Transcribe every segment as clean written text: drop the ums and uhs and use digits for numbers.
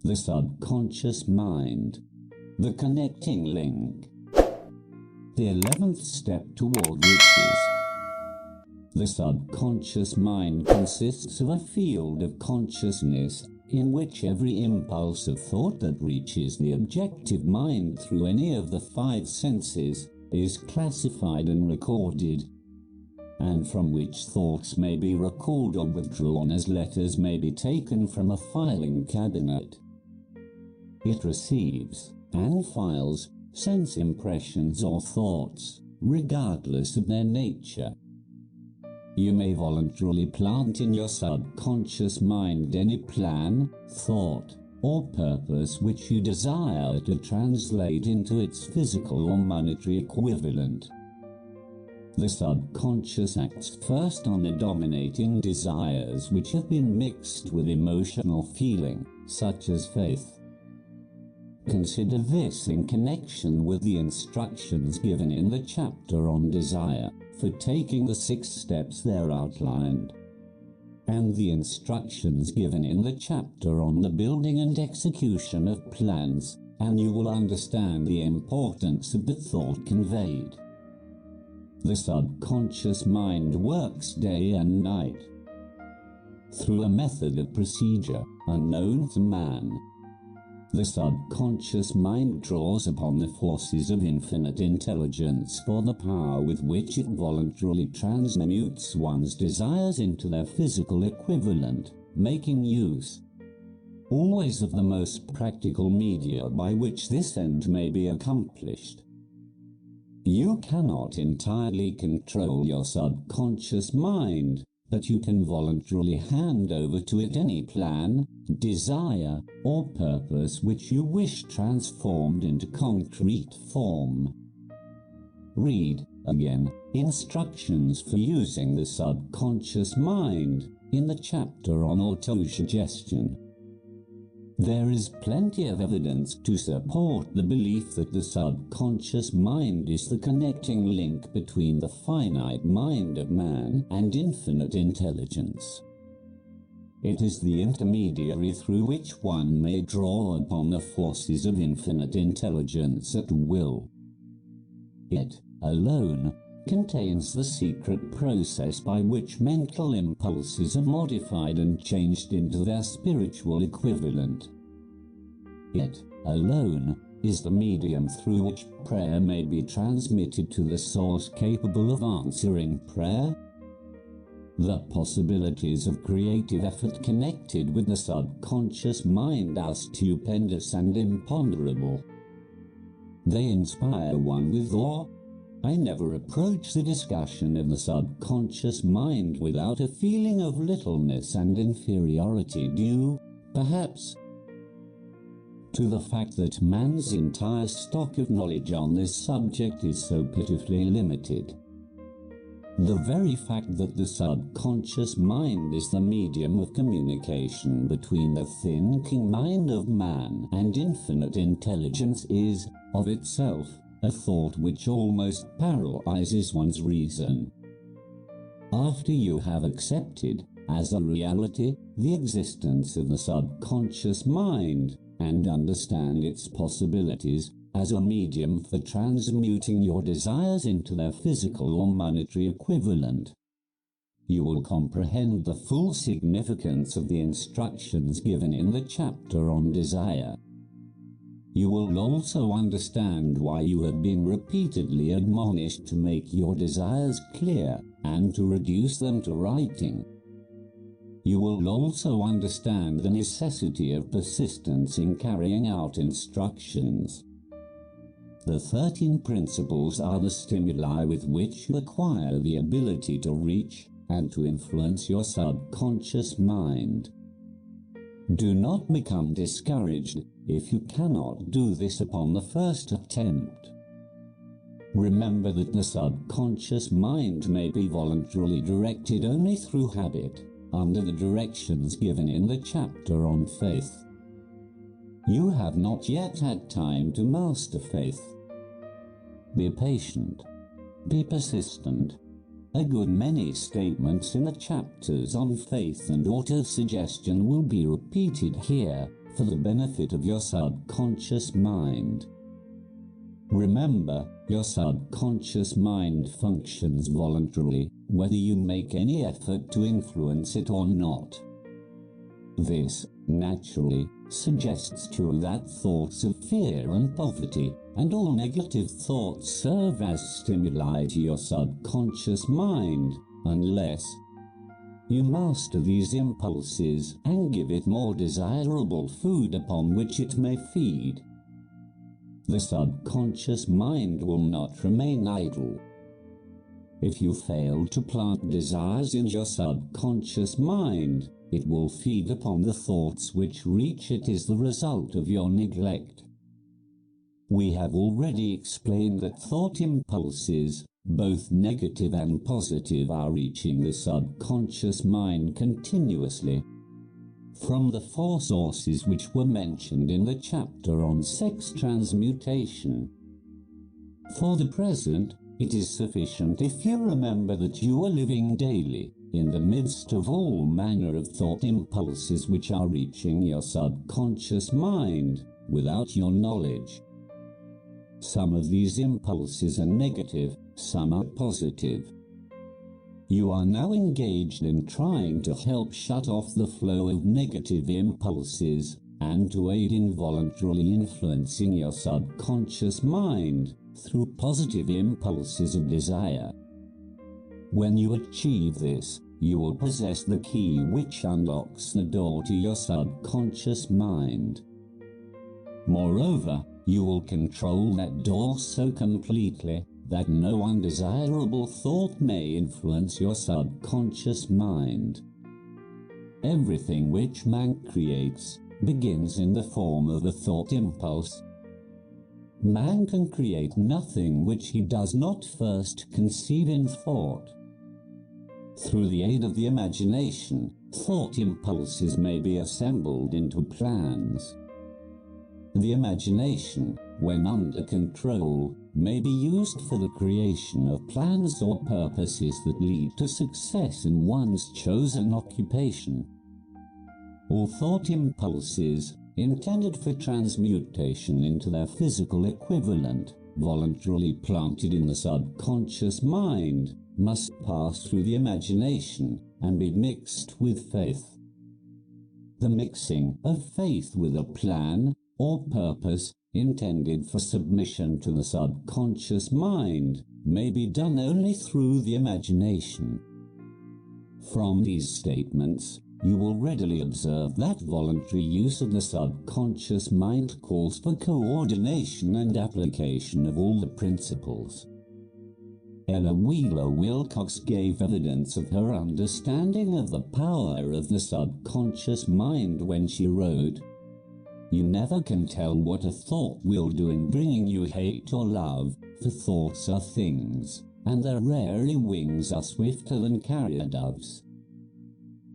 The subconscious mind. The connecting link. The 11th step toward riches. The subconscious mind consists of a field of consciousness in which every impulse of thought that reaches the objective mind through any of the 5 senses is classified and recorded, and from which thoughts may be recalled or withdrawn as letters may be taken from a filing cabinet. It receives and files sense impressions or thoughts, regardless of their nature. You may voluntarily plant in your subconscious mind any plan, thought, or purpose which you desire to translate into its physical or monetary equivalent. The subconscious acts first on the dominating desires which have been mixed with emotional feeling, such as faith. Consider this in connection with the instructions given in the chapter on desire, for taking the 6 steps there outlined, and the instructions given in the chapter on the building and execution of plans, and you will understand the importance of the thought conveyed. The subconscious mind works day and night through a method of procedure unknown to man. The subconscious mind draws upon the forces of infinite intelligence for the power with which it voluntarily transmutes one's desires into their physical equivalent, making use always of the most practical media by which this end may be accomplished. You cannot entirely control your subconscious mind, but you can voluntarily hand over to it any plan, desire, or purpose which you wish transformed into concrete form. Read, again, instructions for using the subconscious mind in the chapter on autosuggestion. There is plenty of evidence to support the belief that the subconscious mind is the connecting link between the finite mind of man and infinite intelligence. It is the intermediary through which one may draw upon the forces of infinite intelligence at will. It, alone, contains the secret process by which mental impulses are modified and changed into their spiritual equivalent. It, alone, is the medium through which prayer may be transmitted to the source capable of answering prayer. The possibilities of creative effort connected with the subconscious mind are stupendous and imponderable. They inspire one with awe. I never approach the discussion of the subconscious mind without a feeling of littleness and inferiority due, perhaps, to the fact that man's entire stock of knowledge on this subject is so pitifully limited. The very fact that the subconscious mind is the medium of communication between the thinking mind of man and infinite intelligence is, of itself, a thought which almost paralyzes one's reason. After you have accepted, as a reality, the existence of the subconscious mind, and understand its possibilities as a medium for transmuting your desires into their physical or monetary equivalent, you will comprehend the full significance of the instructions given in the chapter on desire. You will also understand why you have been repeatedly admonished to make your desires clear and to reduce them to writing. You will also understand the necessity of persistence in carrying out instructions. The 13 principles are the stimuli with which you acquire the ability to reach and to influence your subconscious mind. Do not become discouraged if you cannot do this upon the first attempt. Remember that the subconscious mind may be voluntarily directed only through habit, under the directions given in the chapter on faith. You have not yet had time to master faith. Be patient. Be persistent. A good many statements in the chapters on faith and autosuggestion will be repeated here, for the benefit of your subconscious mind. Remember, your subconscious mind functions voluntarily, whether you make any effort to influence it or not. This, naturally, suggests to you that thoughts of fear and poverty, and all negative thoughts serve as stimuli to your subconscious mind, unless you master these impulses and give it more desirable food upon which it may feed. The subconscious mind will not remain idle. If you fail to plant desires in your subconscious mind, it will feed upon the thoughts which reach it as the result of your neglect. We have already explained that thought impulses, both negative and positive, are reaching the subconscious mind continuously from the four sources which were mentioned in the chapter on sex transmutation. For the present, it is sufficient if you remember that you are living daily in the midst of all manner of thought impulses which are reaching your subconscious mind without your knowledge. Some of these impulses are negative, some are positive. You are now engaged in trying to help shut off the flow of negative impulses and to aid in voluntarily influencing your subconscious mind through positive impulses of desire. When you achieve this, you will possess the key which unlocks the door to your subconscious mind. Moreover, you will control that door so completely that no undesirable thought may influence your subconscious mind. Everything which man creates begins in the form of a thought impulse. Man can create nothing which he does not first conceive in thought. Through the aid of the imagination, thought impulses may be assembled into plans. The imagination, when under control, may be used for the creation of plans or purposes that lead to success in one's chosen occupation. All thought impulses, intended for transmutation into their physical equivalent, voluntarily planted in the subconscious mind, must pass through the imagination and be mixed with faith. The mixing of faith with a plan or purpose intended for submission to the subconscious mind may be done only through the imagination. From these statements, you will readily observe that voluntary use of the subconscious mind calls for coordination and application of all the principles. Ella Wheeler Wilcox gave evidence of her understanding of the power of the subconscious mind when she wrote, "You never can tell what a thought will do in bringing you hate or love, for thoughts are things, and their rarely wings are swifter than carrier doves.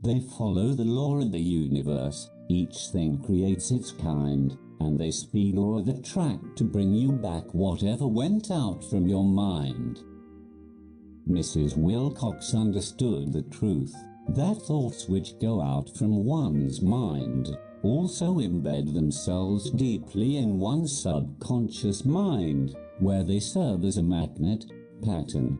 They follow the law of the universe, each thing creates its kind, and they speed o'er the track to bring you back whatever went out from your mind." Mrs. Wilcox understood the truth that thoughts which go out from one's mind also embed themselves deeply in one's subconscious mind, where they serve as a magnet, pattern,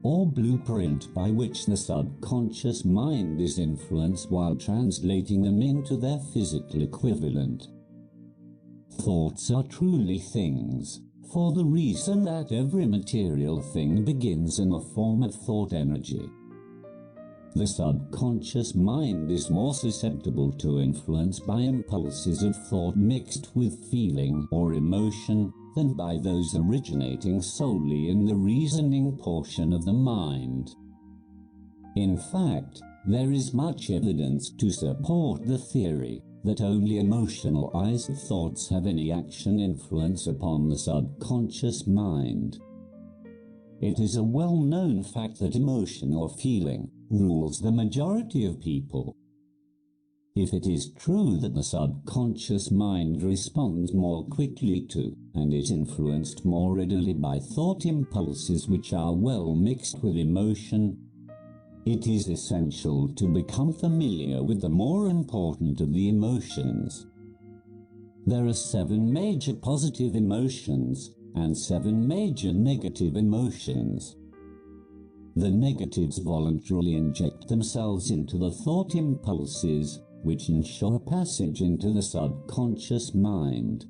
or blueprint by which the subconscious mind is influenced while translating them into their physical equivalent. Thoughts are truly things, for the reason that every material thing begins in a form of thought energy. The subconscious mind is more susceptible to influence by impulses of thought mixed with feeling or emotion than by those originating solely in the reasoning portion of the mind. In fact, there is much evidence to support the theory that only emotionalized thoughts have any action influence upon the subconscious mind. It is a well-known fact that emotion or feeling rules the majority of people. If it is true that the subconscious mind responds more quickly to, and is influenced more readily by thought impulses which are well mixed with emotion, it is essential to become familiar with the more important of the emotions, There are 7 major positive emotions and 7 major negative emotions. The negatives voluntarily inject themselves into the thought impulses, which ensure passage into the subconscious mind.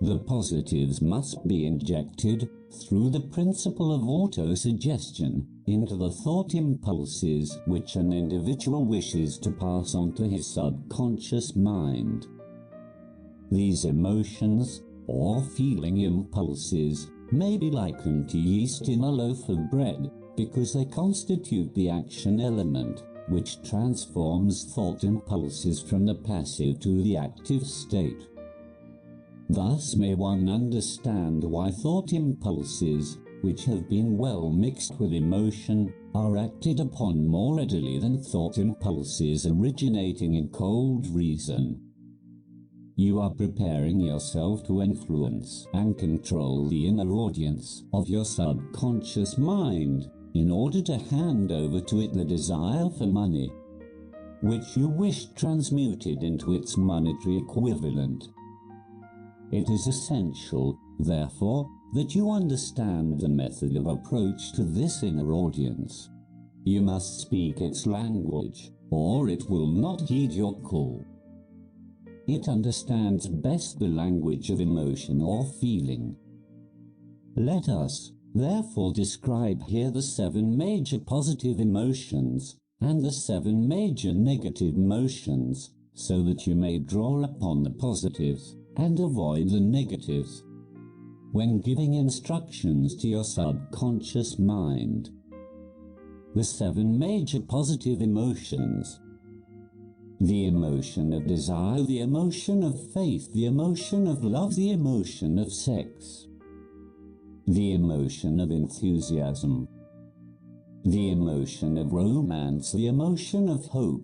The positives must be injected through the principle of autosuggestion into the thought impulses which an individual wishes to pass on to his subconscious mind. These emotions, or feeling impulses, may be likened to yeast in a loaf of bread because they constitute the action element, which transforms thought impulses from the passive to the active state. Thus may one understand why thought impulses, which have been well mixed with emotion, are acted upon more readily than thought impulses originating in cold reason. You are preparing yourself to influence and control the inner audience of your subconscious mind in order to hand over to it the desire for money, which you wish transmuted into its monetary equivalent. It is essential, therefore, that you understand the method of approach to this inner audience. You must speak its language, or it will not heed your call. It understands best the language of emotion or feeling. Let us, therefore, describe here the 7 major positive emotions and the 7 major negative emotions, so that you may draw upon the positives and avoid the negatives when giving instructions to your subconscious mind. The 7 major positive emotions: the emotion of desire, the emotion of faith, the emotion of love, the emotion of sex, the emotion of enthusiasm, the emotion of romance, the emotion of hope.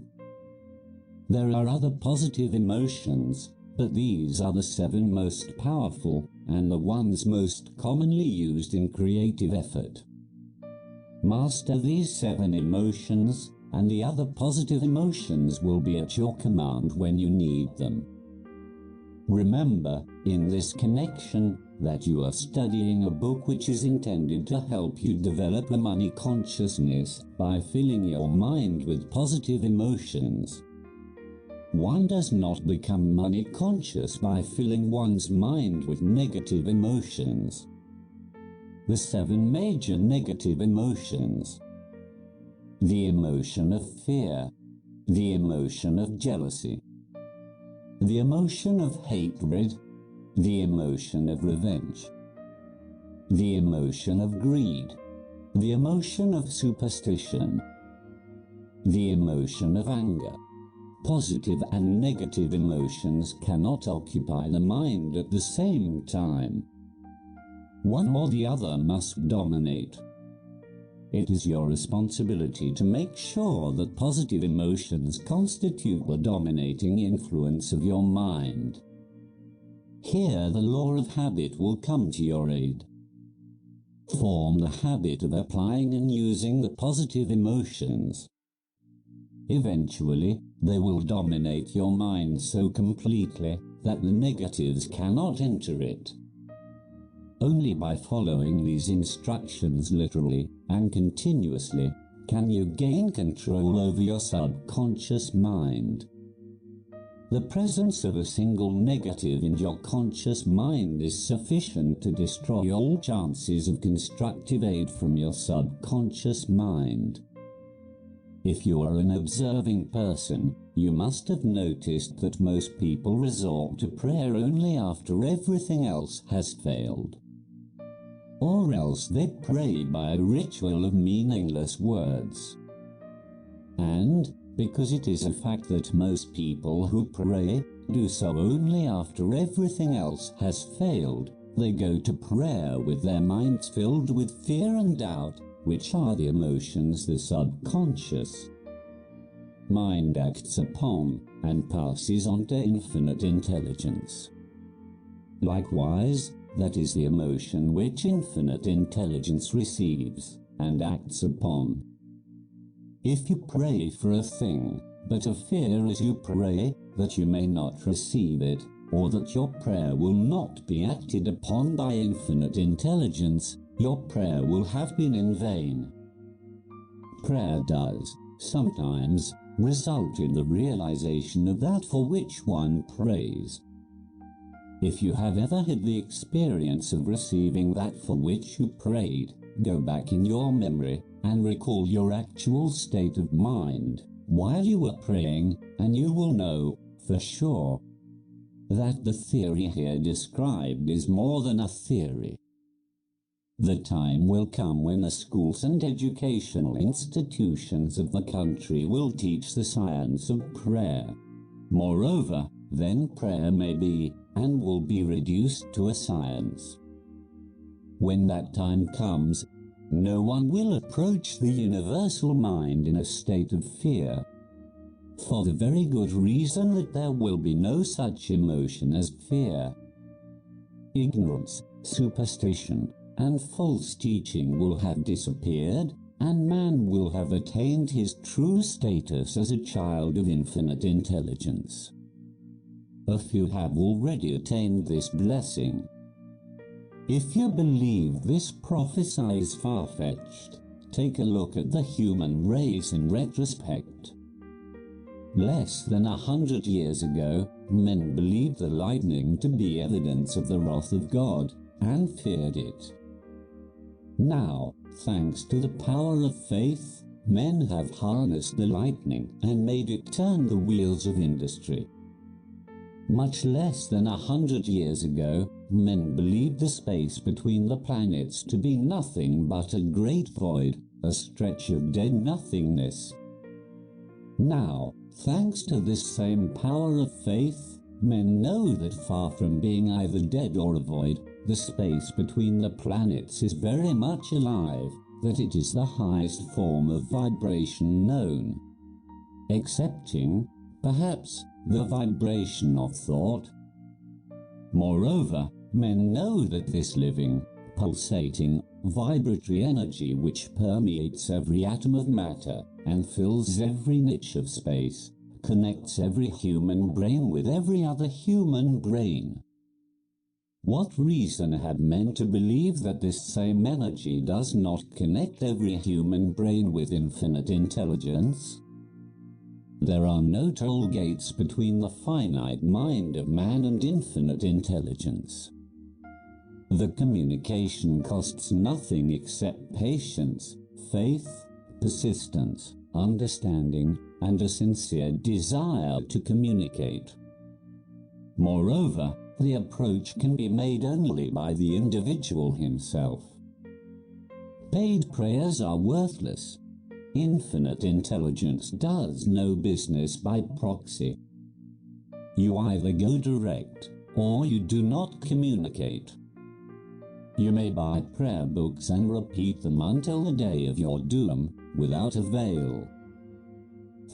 There are other positive emotions, but these are the 7 most powerful and the ones most commonly used in creative effort. Master these 7 emotions, and the other positive emotions will be at your command when you need them. Remember, in this connection, that you are studying a book which is intended to help you develop a money consciousness by filling your mind with positive emotions. One does not become money conscious by filling one's mind with negative emotions. The 7 major negative emotions: the emotion of fear, the emotion of jealousy, the emotion of hatred, the emotion of revenge, the emotion of greed, the emotion of superstition, the emotion of anger. Positive and negative emotions cannot occupy the mind at the same time. One or the other must dominate. It is your responsibility to make sure that positive emotions constitute the dominating influence of your mind. Here the law of habit will come to your aid. Form the habit of applying and using the positive emotions. Eventually, they will dominate your mind so completely that the negatives cannot enter it. Only by following these instructions literally and continuously can you gain control over your subconscious mind. The presence of a single negative in your conscious mind is sufficient to destroy all chances of constructive aid from your subconscious mind. If you are an observing person, you must have noticed that most people resort to prayer only after everything else has failed. Or else they pray by a ritual of meaningless words. And, because it is a fact that most people who pray do so only after everything else has failed, they go to prayer with their minds filled with fear and doubt, which are the emotions the subconscious mind acts upon and passes on to infinite intelligence. Likewise, that is the emotion which infinite intelligence receives and acts upon. If you pray for a thing, but have fear as you pray that you may not receive it, or that your prayer will not be acted upon by infinite intelligence, your prayer will have been in vain. Prayer does, sometimes, result in the realization of that for which one prays. If you have ever had the experience of receiving that for which you prayed, go back in your memory and recall your actual state of mind while you were praying, and you will know, for sure, that the theory here described is more than a theory. The time will come when the schools and educational institutions of the country will teach the science of prayer. Moreover, then prayer may be, and will be reduced to a science. When that time comes, no one will approach the universal mind in a state of fear, for the very good reason that there will be no such emotion as fear. Ignorance, superstition, and false teaching will have disappeared, and man will have attained his true status as a child of infinite intelligence. A few have already attained this blessing. If you believe this prophecy is far-fetched, take a look at the human race in retrospect. Less than 100 years ago, men believed the lightning to be evidence of the wrath of God, and feared it. Now, thanks to the power of faith, men have harnessed the lightning and made it turn the wheels of industry. Much less than 100 years ago, men believed the space between the planets to be nothing but a great void, a stretch of dead nothingness. Now, thanks to this same power of faith, men know that far from being either dead or a void, the space between the planets is very much alive, that it is the highest form of vibration known, excepting, perhaps, the vibration of thought. Moreover, men know that this living, pulsating, vibratory energy which permeates every atom of matter and fills every niche of space, connects every human brain with every other human brain. What reason have men to believe that this same energy does not connect every human brain with infinite intelligence? There are no toll gates between the finite mind of man and infinite intelligence. The communication costs nothing except patience, faith, persistence, understanding, and a sincere desire to communicate. Moreover, the approach can be made only by the individual himself. Paid prayers are worthless. Infinite intelligence does no business by proxy. You either go direct, or you do not communicate. You may buy prayer books and repeat them until the day of your doom, without avail.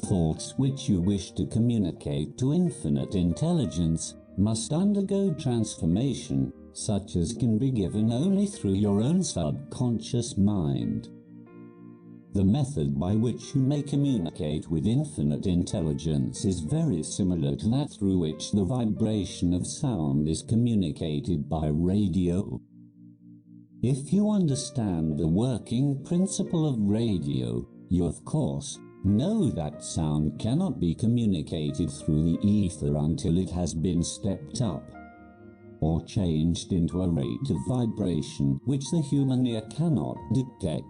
Thoughts which you wish to communicate to infinite intelligence must undergo transformation, such as can be given only through your own subconscious mind. The method by which you may communicate with infinite intelligence is very similar to that through which the vibration of sound is communicated by radio. If you understand the working principle of radio, you of course know that sound cannot be communicated through the ether until it has been stepped up, or changed into a rate of vibration which the human ear cannot detect.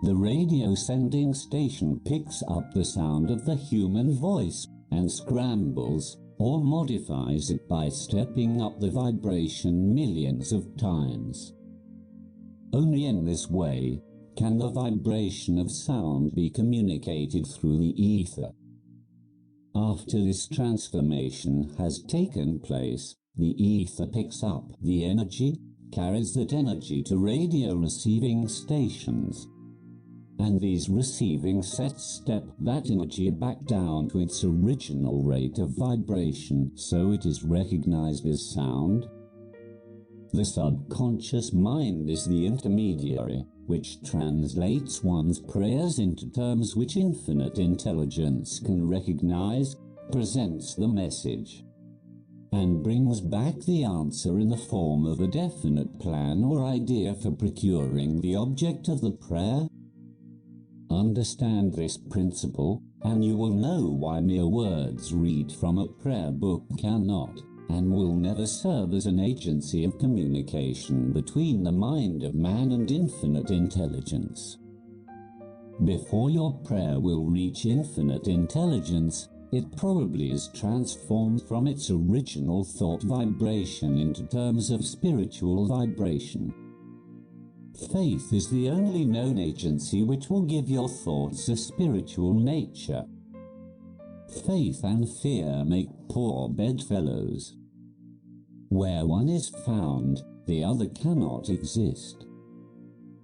The radio sending station picks up the sound of the human voice and scrambles or modifies it by stepping up the vibration millions of times. Only in this way can the vibration of sound be communicated through the ether. After this transformation has taken place, the ether picks up the energy, carries that energy to radio receiving stations, and these receiving sets step that energy back down to its original rate of vibration, so it is recognized as sound. The subconscious mind is the intermediary, which translates one's prayers into terms which infinite intelligence can recognize, presents the message. and brings back the answer in the form of a definite plan or idea for procuring the object of the prayer. Understand this principle, and you will know why mere words read from a prayer book cannot and will never serve as an agency of communication between the mind of man and infinite intelligence. Before your prayer will reach infinite intelligence, it probably is transformed from its original thought vibration into terms of spiritual vibration. Faith is the only known agency which will give your thoughts a spiritual nature. Faith and fear make poor bedfellows. Where one is found, the other cannot exist.